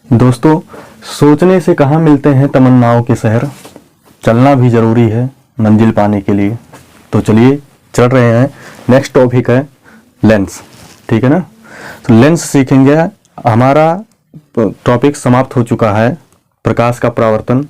दोस्तों, सोचने से कहाँ मिलते हैं तमन्नाओं के शहर, चलना भी जरूरी है मंजिल पाने के लिए। तो चलिए चल रहे हैं। नेक्स्ट टॉपिक है लेंस, ठीक है ना। तो लेंस सीखेंगे। हमारा टॉपिक समाप्त हो चुका है। प्रकाश का परावर्तन,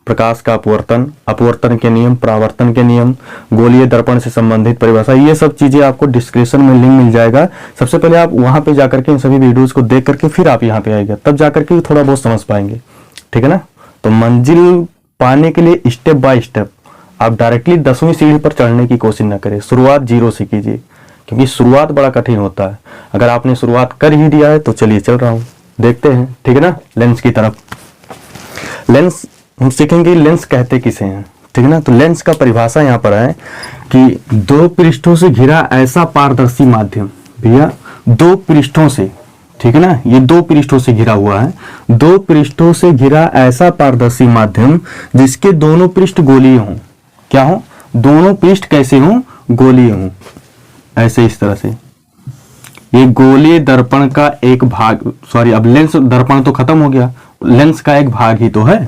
प्रकाश का अपवर्तन, अपवर्तन के नियम, परावर्तन के नियम, गोलीय दर्पण से संबंधित परिभाषा, ये सब चीजें आपको डिस्क्रिप्शन में लिंक मिल जाएगा। सबसे पहले आप वहां पे जाकर के इन सभी वीडियोस को देख करके फिर आप यहाँ पे आएंगे, तब जाकर के थोड़ा बहुत समझ पाएंगे, ठीक है ना। तो मंजिल पाने के लिए स्टेप बाय स्टेप आप डायरेक्टली 10वीं सीढ़ी पर चढ़ने की कोशिश न करें। शुरुआत 0 से कीजिए, क्योंकि शुरुआत बड़ा कठिन होता है। अगर आपने शुरुआत कर ही दिया है तो चलिए चल रहा हूँ, देखते हैं, ठीक है ना। लेंस की तरफ। लेंस हम सीखेंगे लेंस कहते किसे हैं, ठीक है ना। तो लेंस का परिभाषा यहाँ पर है कि दो पृष्ठों से घिरा ऐसा पारदर्शी माध्यम, भैया दो पृष्ठों से, ठीक है ना, ये दो पृष्ठों से घिरा हुआ है। दो पृष्ठों से घिरा ऐसा पारदर्शी माध्यम जिसके दोनों पृष्ठ गोलीय हों। क्या हो? दोनों पृष्ठ कैसे हों? गोलीय हों। ऐसे इस तरह से ये गोलीय दर्पण का एक भाग, सॉरी अब लेंस दर्पण तो खत्म हो गया, लेंस का एक भाग ही तो है।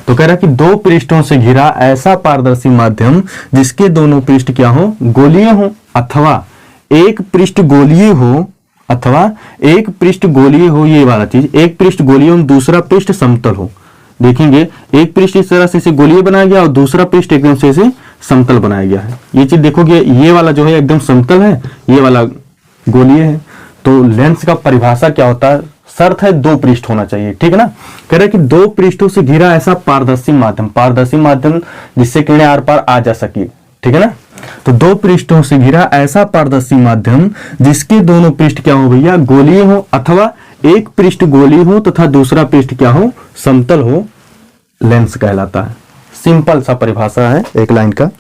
तो कह रहा है कि दो पृष्ठों से घिरा ऐसा पारदर्शी माध्यम जिसके दोनों पृष्ठ क्या हो? गोलीय हो, अथवा एक पृष्ठ गोलीय हो, अथवा एक पृष्ठ गोलीय हो। ये वाला चीज, एक पृष्ठ गोलीय हो, दूसरा पृष्ठ समतल हो। देखेंगे एक पृष्ठ इस तरह से इसे गोलीय बनाया गया और दूसरा पृष्ठ एकदम से इसे समतल बनाया गया है। ये चीज देखोगे, ये वाला जो है एकदम समतल है, ये वाला गोलीय है। तो लेंस का परिभाषा क्या होता है? शर्त है दो पृष्ठ होना चाहिए, ठीक है ना। कह रहे कि दो पृष्ठों से घिरा ऐसा पारदर्शी माध्यम, पारदर्शी माध्यम जिससे किरणें आर पार आ जा सके, ठीक है ना। तो दो पृष्ठों से घिरा ऐसा पारदर्शी माध्यम जिसके दोनों पृष्ठ क्या हो भैया? गोलीय हो, अथवा एक पृष्ठ गोलीय हो तथा दूसरा पृष्ठ क्या हो? समतल हो, लेंस कहलाता है। सिंपल सा परिभाषा है, एक लाइन का,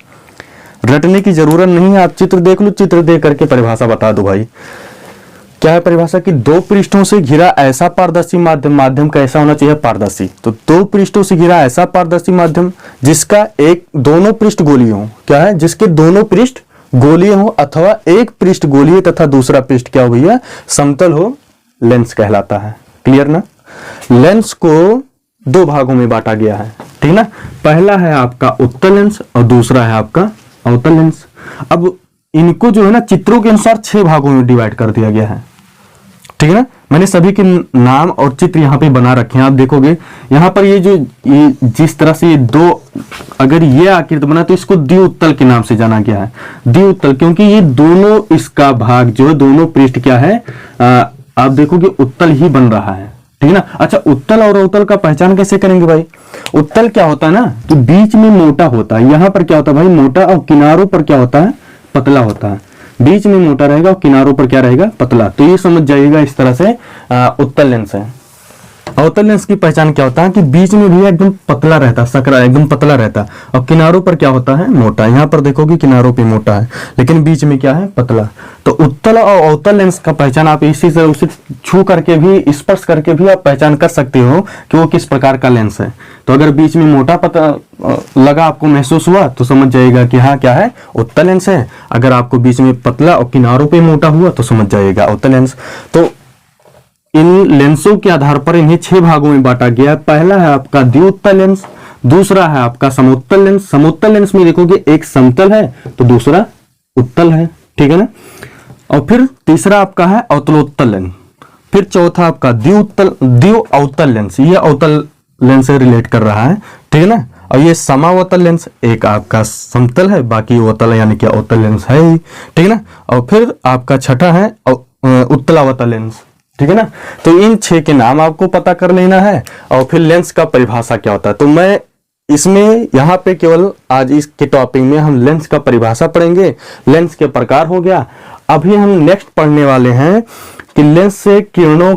रटने की जरूरत नहीं है। आप चित्र देख लो, चित्र देख करके परिभाषा बता दो भाई। क्या है परिभाषा? कि दो पृष्ठों से घिरा ऐसा पारदर्शी माध्यम, माध्यम कैसा होना चाहिए? पारदर्शी। तो दो पृष्ठों से घिरा ऐसा पारदर्शी माध्यम जिसका एक दोनों पृष्ठ गोलीय हो। क्या है? जिसके दोनों पृष्ठ गोलीय हो, अथवा एक पृष्ठ गोलीय तथा दूसरा पृष्ठ क्या हो भैया? समतल हो, लेंस कहलाता है। क्लियर ना। लेंस को दो भागों में बांटा गया है, ठीक ना। पहला है आपका उत्तल लेंस और दूसरा है आपका अवतल लेंस। अब इनको जो है ना चित्रों के अनुसार 6 भागों में डिवाइड कर दिया गया है, ठीक है ना। मैंने सभी के नाम और चित्र यहाँ पे बना रखे हैं। आप देखोगे यहाँ पर ये जिस तरह से ये दो, अगर ये आकृति बना तो इसको द्विउत्तल के नाम से जाना गया है। द्विउत्तल क्योंकि ये दोनों, इसका भाग जो है दोनों पृष्ठ क्या है, आप देखोगे उत्तल ही बन रहा है, ठीक है ना। अच्छा, उत्तल और अवतल का पहचान कैसे करेंगे भाई? उत्तल क्या होता है ना कि बीच में मोटा होता है। यहाँ पर क्या होता है भाई? मोटा, और किनारों पर क्या होता है? पतला होता है। बीच में मोटा रहेगा और किनारों पर क्या रहेगा? पतला। तो ये समझ जाइएगा इस तरह से उत्तल लेंस है। अवतल लेंस की पहचान क्या होता है? कि बीच में भी एकदम पतला रहता है, सकरा एकदम पतला रहता है, और किनारों पर क्या होता है? मोटा। यहाँ पर देखोगे किनारों पे मोटा है लेकिन बीच में क्या है? पतला। तो उत्तल और अवतल लेंस का पहचान आप इसी से उसे छू करके भी, स्पर्श करके भी आप पहचान कर सकते हो कि वो किस प्रकार का लेंस है। तो अगर बीच में मोटा पतला लगा, आपको महसूस हुआ, तो समझ जाइएगा कि हाँ क्या है? उत्तल लेंस है। अगर आपको बीच में पतला और किनारों पे मोटा हुआ तो समझ जाइएगा अवतल लेंस। तो इन लेंसों के आधार पर इन्हें 6 भागों में बांटा गया है। पहला है आपका द्विउत्तल लेंस, दूसरा है आपका समोत्तल लेंस। समोत्तल लेंस में देखोगे एक समतल है तो दूसरा उत्तल है, ठीक है ना। और फिर तीसरा आपका है अवतलोत्तल लेंस। फिर चौथा आपका द्विउत्तल अवतल लेंस, ये अवतल लेंस से रिलेट कर रहा है, ठीक है ना। और ये समावतल लेंस, एक आपका समतल है, बाकी अवतल यानी कि अवतल लेंस है ही, ठीक है ना। और फिर आपका छठा है उत्तलावतल लेंस, ठीक है ना। तो इन 6 के नाम आपको पता कर लेना है और फिर लेंस का परिभाषा क्या होता है। तो मैं इसमें यहाँ पे केवल आज इसके टॉपिक में हम लेंस का परिभाषा पढ़ेंगे, लेंस के प्रकार हो गया। अभी हम नेक्स्ट पढ़ने वाले हैं कि लेंस से किरणें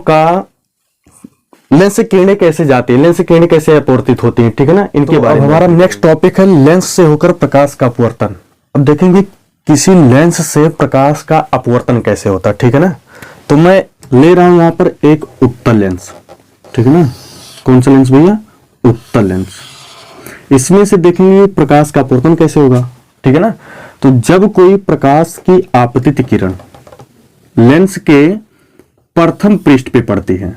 कैसे जाती है, लेंस से किरणें कैसे अपवर्तित होती हैं, ठीक है ना। इनके बारे में हमारा नेक्स्ट टॉपिक है लेंस से होकर प्रकाश का अपवर्तन। अब देखेंगे किसी लेंस से प्रकाश का अपवर्तन कैसे होता है, ठीक है ना। तो मैं ले रहा हूं यहां पर एक उत्तल लेंस, ठीक है ना। कौन सा लेंस भैया? उत्तल लेंस। इसमें से देखेंगे प्रकाश का अपवर्तन कैसे होगा, ठीक है ना। तो जब कोई प्रकाश की आपतित किरण लेंस के प्रथम पृष्ठ पे पड़ती है,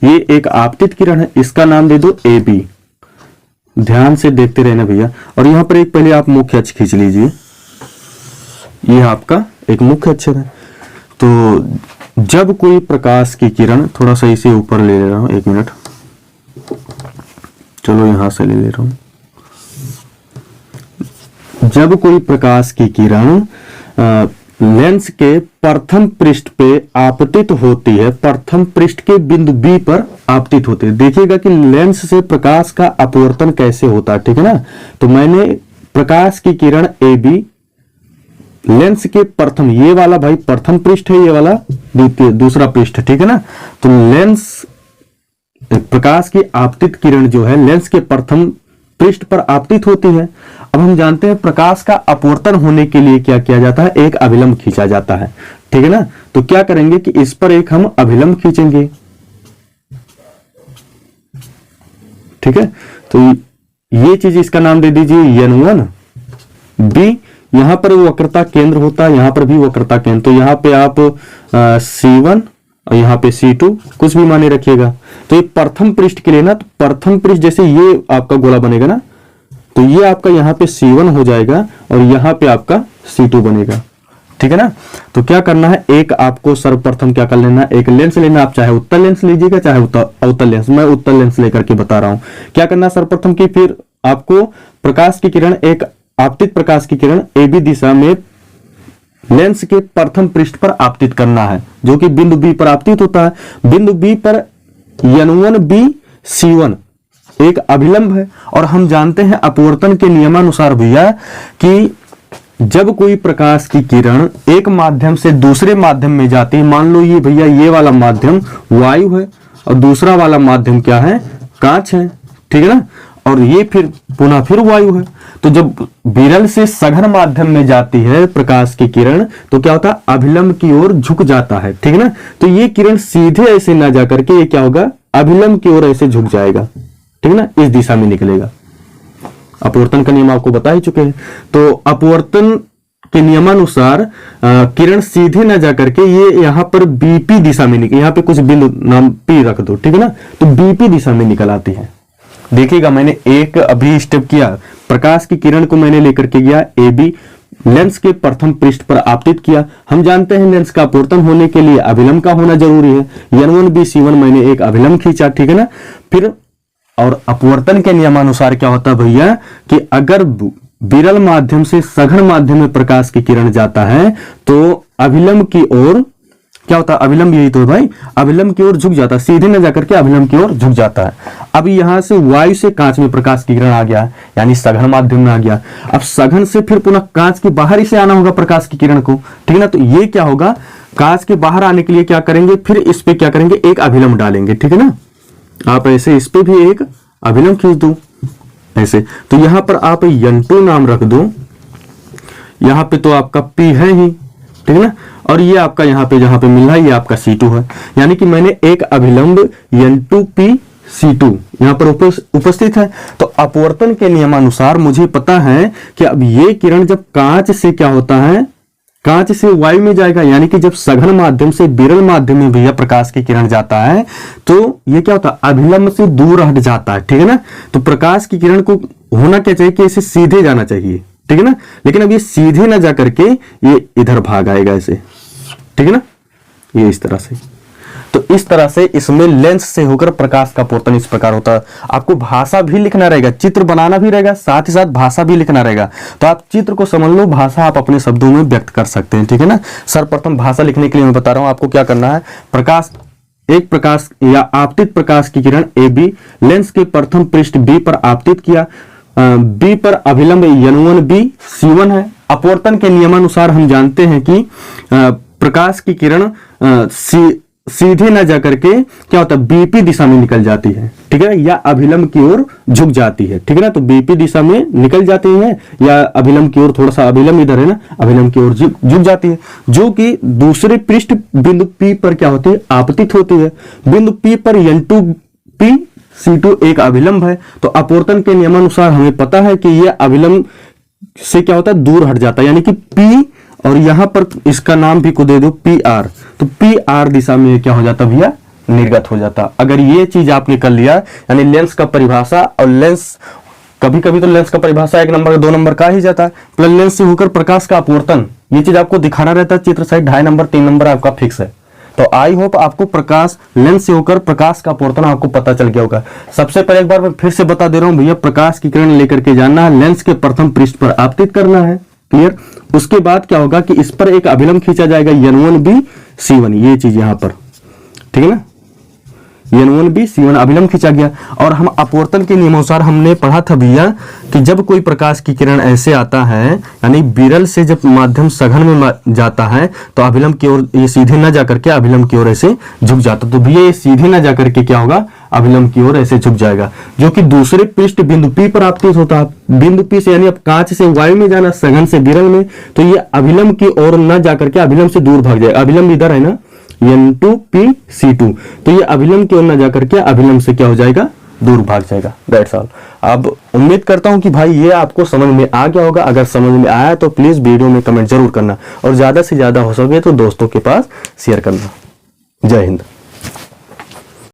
ये एक आपतित किरण है, इसका नाम दे दो ए बी। ध्यान से देखते रहना भैया। और यहां पर एक पहले आप मुख्य अक्ष खींच लीजिए, ये आपका एक मुख्य अक्षर है। तो जब कोई प्रकाश की किरण, थोड़ा सा इसे ऊपर ले रहा हूं, एक मिनट, चलो यहां से ले रहा हूं। जब कोई प्रकाश की किरण लेंस के प्रथम पृष्ठ पे आपतित होती है, प्रथम पृष्ठ के बिंदु बी पर आपतित होती है। देखिएगा कि लेंस से प्रकाश का अपवर्तन कैसे होता है, ठीक है ना। तो मैंने प्रकाश की किरण ए बी लेंस के प्रथम, ये वाला भाई प्रथम पृष्ठ है, ये वाला द्वितीय दूसरा पृष्ठ, ठीक है ना। तो लेंस प्रकाश की आपतित किरण जो है लेंस के प्रथम पृष्ठ पर आपतित होती है। अब हम जानते हैं प्रकाश का अपवर्तन होने के लिए क्या किया जाता है, एक अभिलंब खींचा जाता है, ठीक है ना। तो क्या करेंगे कि इस पर एक हम अभिलंब खींचेंगे, ठीक है। तो ये चीज, इसका नाम दे दीजिए N1 B। यहां पर वक्रता केंद्र होता है, यहां पर भी वक्रता केंद्र। तो यहां पे आप C1 और यहाँ पे C2 कुछ भी माने रखिएगा। तो ये प्रथम पृष्ठ के लिए ना, तो प्रथम पृष्ठ जैसे ये आपका गोला बनेगा ना, तो ये आपका यहाँ पे C1 हो जाएगा और यहाँ पे आपका C2 बनेगा, ठीक है ना। तो क्या करना है, एक आपको सर्वप्रथम क्या कर लेना है, एक लेंस लेना। आप चाहे उत्तल लेंस लीजिएगा चाहे अवतल लेंस, मैं उत्तल लेंस लेकर के बता रहा हूं। क्या करना सर्वप्रथम की, फिर आपको प्रकाश की किरण, एक आपतित प्रकाश की किरण ए बी दिशा में लेंस के प्रथम पृष्ठ पर आपतित करना है, जो कि बिंदु बी पर आपतित होता है। बिंदु बी पर N1 B C1 एक अभिलंब है। और हम जानते हैं अपवर्तन के नियमानुसार भैया कि जब कोई प्रकाश की किरण एक माध्यम से दूसरे माध्यम में जाती है, मान लो ये भैया ये वाला माध्यम वायु है और दूसरा वाला माध्यम क्या है, कांच है, ठीक है ना। और ये फिर पुनः फिर वायु है। तो जब विरल से सघन माध्यम में जाती है प्रकाश की किरण, तो क्या होता है, अभिलंब की ओर झुक जाता है, ठीक है ना। तो ये किरण सीधे ऐसे ना जाकर के ये क्या होगा, अभिलंब की ओर ऐसे झुक जाएगा, ठीक है ना, इस दिशा में निकलेगा। अपवर्तन का नियम आपको बता ही चुके हैं। तो अपवर्तन के नियमानुसार किरण सीधे ना जाकर के ये यहाँ पर बीपी दिशा में निकल, यहाँ पे कुछ बिंदु नाम पी रख दो, ठीक है ना। तो बीपी दिशा में निकल आती है। देखिएगा मैंने एक अभी स्टेप किया, प्रकाश की किरण को मैंने लेकर के गया ए बी, लेंस के प्रथम पृष्ठ पर आपतित किया। हम जानते हैं लेंस का अपवर्तन होने के लिए अभिलंब का होना जरूरी है। N1 B C1 मैंने एक अभिलंब खींचा, ठीक है ना। फिर और अपवर्तन के नियमानुसार क्या होता है भैया कि अगर विरल माध्यम से सघन माध्यम में प्रकाश की किरण जाता है तो अभिलंब की ओर क्या होता है, अभिलंब यही तो है भाई, अभिलंब की ओर झुक जाता है, सीधे न जाकर के अभिलंब की ओर झुक जाता है। अब यहां से वायु से कांच में प्रकाश की किरण आ गया, यानी सघन माध्यम में आ गया। अब सघन से फिर पुनः कांच के बाहर ही से आना होगा प्रकाश की किरण को, ठीक है ना। तो ये क्या होगा, कांच के बाहर आने के लिए क्या करेंगे, फिर इस पे क्या करेंगे, एक अभिलंब डालेंगे, ठीक है ना। आप ऐसे इस पे भी एक अभिलंब खींच दो ऐसे। तो यहां पर आप N2 नाम रख दो, यहां पे तो आपका P है ही, ठीक है ना। और ये आपका यहाँ पे जहां पे मिल रहा है ये आपका C2 है, यानी कि मैंने एक अभिलंब N2P C2 यहाँ पर उपस्थित है। तो अपवर्तन के नियमानुसार मुझे पता है कि अब ये किरण जब कांच से क्या होता है, कांच से वायु में जाएगा, यानी कि जब सघन माध्यम से विरल माध्यम में भैया प्रकाश की किरण जाता है तो ये क्या होता है, अभिलंब से दूर हट जाता है, ठीक है ना। तो प्रकाश की किरण को होना क्या चाहिए कि इसे सीधे जाना चाहिए, ठीक है ना। लेकिन अब ये सीधे ना जाकर के ये इधर भाग आएगा ऐसे, ठीक है ना, ये इस तरह से। तो इस तरह से इसमें लेंस से होकर प्रकाश का अपवर्तन इस प्रकार होता है। आपको भाषा भी लिखना रहेगा, चित्र बनाना भी रहेगा, साथ ही साथ भाषा भी लिखना रहेगा। तो आप चित्र को समझ लो, भाषा आप अपने शब्दों में व्यक्त कर सकते हैं, ठीक है ना। सर्वप्रथम भाषा लिखने के लिए मैं बता रहा हूं आपको क्या करना है। प्रकाश, एक प्रकाश या आपतित प्रकाश की किरण ए बी लेंस के प्रथम पृष्ठ बी पर आपतित किया, बी पर अभिलंब N1 B C1 है। अपवर्तन के नियमानुसार हम जानते हैं कि प्रकाश की किरण सीधे न जाकर के क्या होता है, बीपी दिशा में निकल जाती है, ठीक है, या अभिलंब की ओर झुक जाती है, ठीक है ना। तो बीपी दिशा में निकल जाती है या अभिलंब की ओर, थोड़ा सा अभिलंब इधर है ना, अभिलंब की ओर झुक जाती है, जो कि दूसरे पृष्ठ बिंदु P पर क्या होती है, आपतित होती है। बिंदु P पर N2P C2 एक अभिलंब है। तो अपवर्तन के नियमानुसार हमें पता है कि यह अभिलंब से क्या होता है, दूर हट जाता है, यानी कि P और यहां पर इसका नाम भी को दे दो PR। तो PR दिशा में क्या हो जाता है भैया, निर्गत हो जाता। अगर ये चीज आपने कर लिया, यानी लेंस का परिभाषा, और लेंस कभी कभी तो लेंस का परिभाषा 1 नंबर 2 नंबर का ही जाता है, प्लस लेंस से होकर प्रकाश का अपवर्तन, ये चीज आपको दिखाना रहता है चित्र साइड 2.5 नंबर 3 नंबर आपका फिक्स है। तो आई होप आपको प्रकाश, लेंस से होकर प्रकाश का अपवर्तन आपको पता चल गया होगा। सबसे पहले एक बार मैं फिर से बता दे रहा हूं भैया, प्रकाश की किरण लेकर के जाना है, लेंस के प्रथम पृष्ठ पर आपतित करना है, क्लियर। उसके बाद क्या होगा कि इस पर एक अभिलंब खींचा जाएगा N1B C1, ये चीज यहां पर, ठीक है ना, N1B C1 अभिलंब खींचा गया। और हम अपवर्तन के नियमानुसार हमने पढ़ा था भैया कि जब कोई प्रकाश की किरण ऐसे आता है, यानी विरल से जब माध्यम सघन में जाता है, तो अभिलंब की ओर ये सीधे ना जाकर के अभिलंब की ओर ऐसे झुक जाता। तो भैया ये सीधे ना जाकर के क्या होगा, अभिलंब की ओर ऐसे झुक जाएगा, जो कि दूसरे पृष्ठ बिंदु P पर आपतित होता है। बिंदु P से, यानी अब कांच से वायु में जाना, सघन से विरल में, तो ये अभिलंब की ओर न जाकर के अभिलंब से दूर भाग जाएगा। अभिलंब इधर है ना, N2P C2, तो ये अभिलंब की ओर न जाकर के अभिलंब से क्या हो जाएगा, दूर भाग जाएगा। That's all. अब उम्मीद करता हूं कि भाई ये आपको समझ में आ गया होगा। अगर समझ में आया तो प्लीज वीडियो में कमेंट जरूर करना, और ज्यादा से ज्यादा हो सके तो दोस्तों के पास शेयर करना। जय हिंद।